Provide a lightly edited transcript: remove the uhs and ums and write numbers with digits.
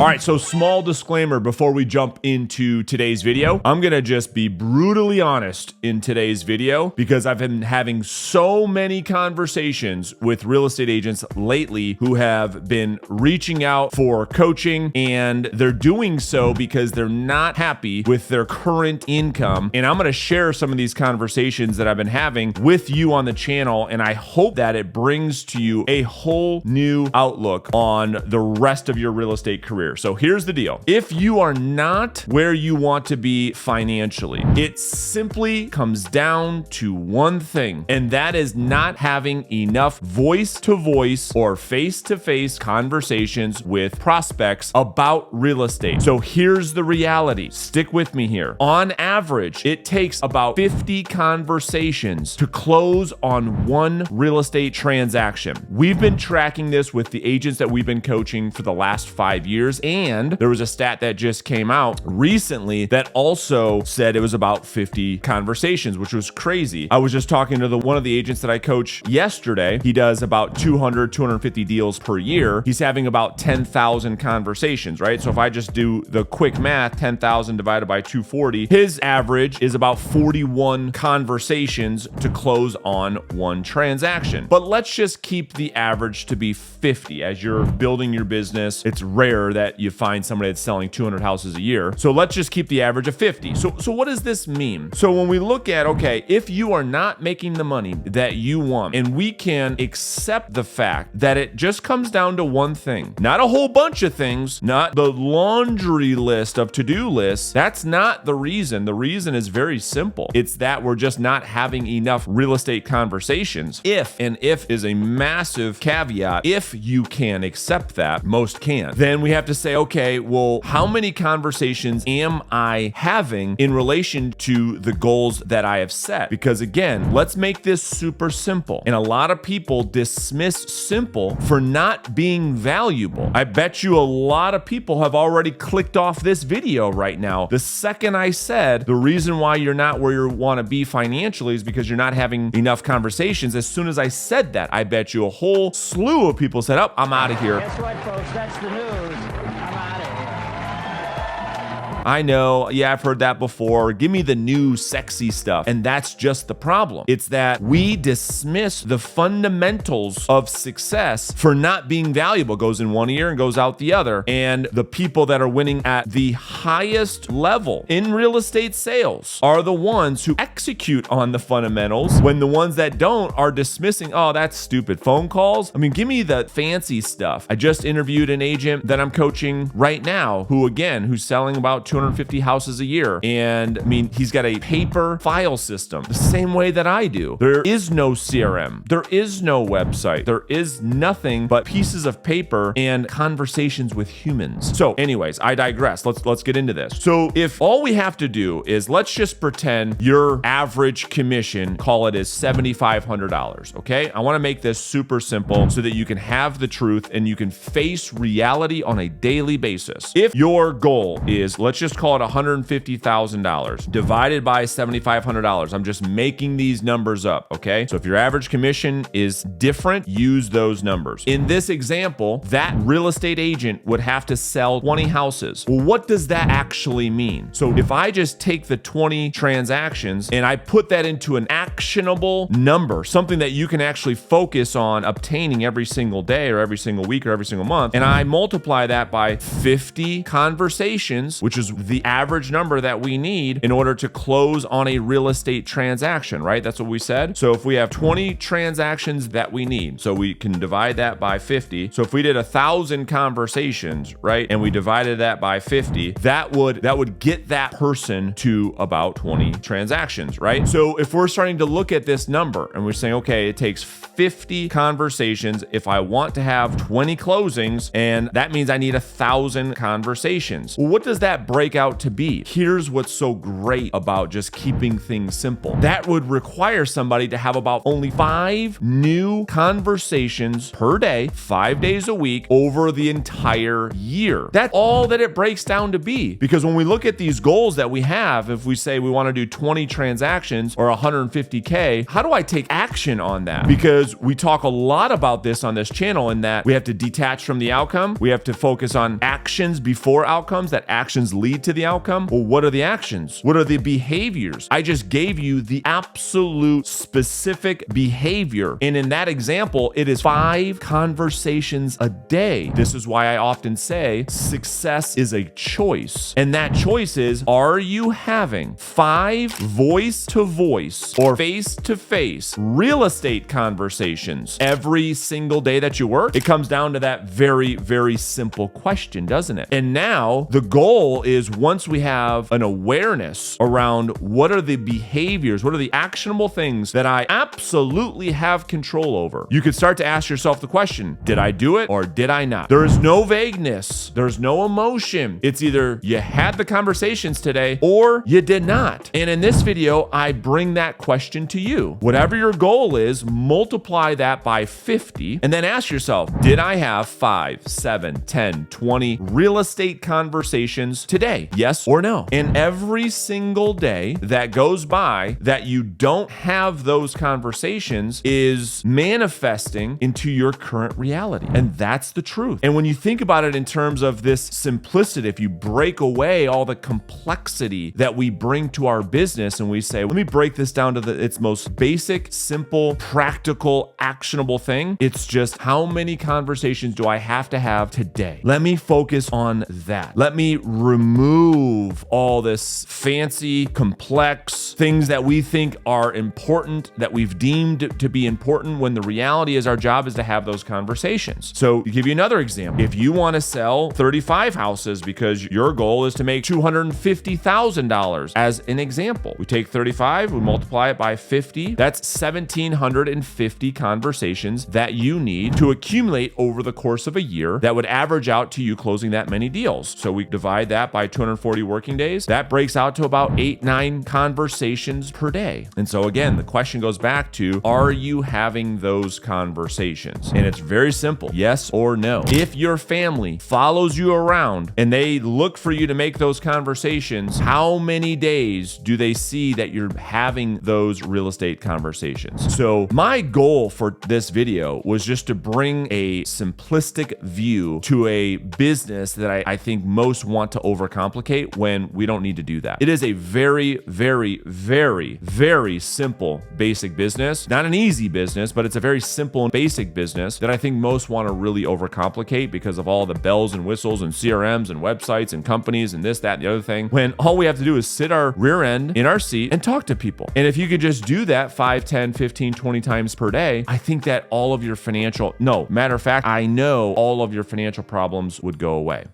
All right, so small disclaimer before we jump into today's video. I'm gonna just be brutally honest in today's video because I've been having so many conversations with real estate agents lately who have been reaching out for coaching, and they're doing so because they're not happy with their current income. And I'm gonna share some of these conversations that I've been having with you on the channel, and I hope that it brings to you a whole new outlook on the rest of your real estate career. So here's the deal. If you are not where you want to be financially, it simply comes down to one thing, and that is not having enough voice-to-voice or face-to-face conversations with prospects about real estate. So here's the reality. Stick with me here. On average, it takes about 50 conversations to close on one real estate transaction. We've been tracking this with the agents that we've been coaching for the last 5 years. And there was a stat that just came out recently that also said it was about 50 conversations, which was crazy. I was just talking to one of the agents that I coach yesterday. He does about 250 deals per year. He's having about 10,000 conversations, right? So if I just do the quick math, 10,000 divided by 240, his average is about 41 conversations to close on one transaction. But let's just keep the average to be 50. As you're building your business, it's rare that you find somebody that's selling 200 houses a year. So let's just keep the average of 50. So what does this mean? So when we look at, okay, if you are not making the money that you want, and we can accept the fact that it just comes down to one thing, not a whole bunch of things, not the laundry list of to-do lists. That's not the reason. The reason is very simple. It's that we're just not having enough real estate conversations. If is a massive caveat, if you can accept that, most can, then we have to say, okay, well, how many conversations am I having in relation to the goals that I have set? Because again, let's make this super simple. And a lot of people dismiss simple for not being valuable. I bet you a lot of people have already clicked off this video right now. The second I said the reason why you're not where you want to be financially is because you're not having enough conversations. As soon as I said that, I bet you a whole slew of people said, oh, I'm out of here. Guess what, folks? That's the news. I'm out of here. I know, yeah, I've heard that before. Give me the new sexy stuff. And that's just the problem. It's that we dismiss the fundamentals of success for not being valuable. It goes in one ear and goes out the other. And the people that are winning at the highest level in real estate sales are the ones who execute on the fundamentals, when the ones that don't are dismissing, oh, that's stupid. Phone calls? I mean, give me the fancy stuff. I just interviewed an agent that I'm coaching right now who's selling about 250 houses a year. And I mean, he's got a paper file system the same way that I do. There is no CRM. There is no website. There is nothing but pieces of paper and conversations with humans. So anyways, I digress. Let's get into this. So if all we have to do is, let's just pretend your average commission, call it, is $7,500. Okay. I want to make this super simple so that you can have the truth and you can face reality on a daily basis. If your goal is, let's just call it $150,000 divided by $7,500. I'm just making these numbers up, okay? So if your average commission is different, use those numbers. In this example, that real estate agent would have to sell 20 houses. Well, what does that actually mean? So if I just take the 20 transactions and I put that into an actionable number, something that you can actually focus on obtaining every single day or every single week or every single month, and I multiply that by 50 conversations, which is the average number that we need in order to close on a real estate transaction, right? That's what we said. So if we have 20 transactions that we need, so we can divide that by 50. So if we did 1,000 conversations, right, and we divided that by 50, that would get that person to about 20 transactions, right? So if we're starting to look at this number and we're saying, okay, it takes 50 conversations if I want to have 20 closings, and that means I need 1,000 conversations. Well, what does that break break out to be? Here's what's so great about just keeping things simple. That would require somebody to have about only 5 new conversations per day, 5 days a week, over the entire year. That's all that it breaks down to be. Because when we look at these goals that we have, if we say we want to do 20 transactions or 150K, how do I take action on that? Because we talk a lot about this on this channel in that we have to detach from the outcome. We have to focus on actions before outcomes, that actions lead to the outcome. Well, what are the actions? What are the behaviors? I just gave you the absolute specific behavior. And in that example, it is 5 conversations a day. This is why I often say success is a choice. And that choice is, are you having 5 voice-to-voice or face-to-face real estate conversations every single day that you work? It comes down to that very, very simple question, doesn't it? And now the goal is, once we have an awareness around what are the behaviors, what are the actionable things that I absolutely have control over, you could start to ask yourself the question, did I do it or did I not? There is no vagueness. There's no emotion. It's either you had the conversations today or you did not. And in this video, I bring that question to you. Whatever your goal is, multiply that by 50 and then ask yourself, did I have 5, 7, 10, 20 real estate conversations today? Yes or no? And every single day that goes by that you don't have those conversations is manifesting into your current reality. And that's the truth. And when you think about it in terms of this simplicity, if you break away all the complexity that we bring to our business and we say, let me break this down to its most basic, simple, practical, actionable thing. It's just, how many conversations do I have to have today? Let me focus on that. Let me remove all this fancy, complex things that we think are important, that we've deemed to be important, when the reality is our job is to have those conversations. So to give you another example, if you want to sell 35 houses because your goal is to make $250,000 as an example, we take 35, we multiply it by 50, that's 1,750 conversations that you need to accumulate over the course of a year that would average out to you closing that many deals. So we divide that by 240 working days. That breaks out to about 8-9 conversations per day. And so again, the question goes back to, are you having those conversations? And it's very simple, yes or no. If your family follows you around and they look for you to make those conversations, how many days do they see that you're having those real estate conversations? So my goal for this video was just to bring a simplistic view to a business that I think most want to overcomplicate when we don't need to do that. It is a very, very, very, very simple, basic business. Not an easy business, but it's a very simple and basic business that I think most want to really overcomplicate because of all the bells and whistles and CRMs and websites and companies and this, that, and the other thing, when all we have to do is sit our rear end in our seat and talk to people. And if you could just do that 5, 10, 15, 20 times per day, I think that all of your matter of fact, I know all of your financial problems would go away.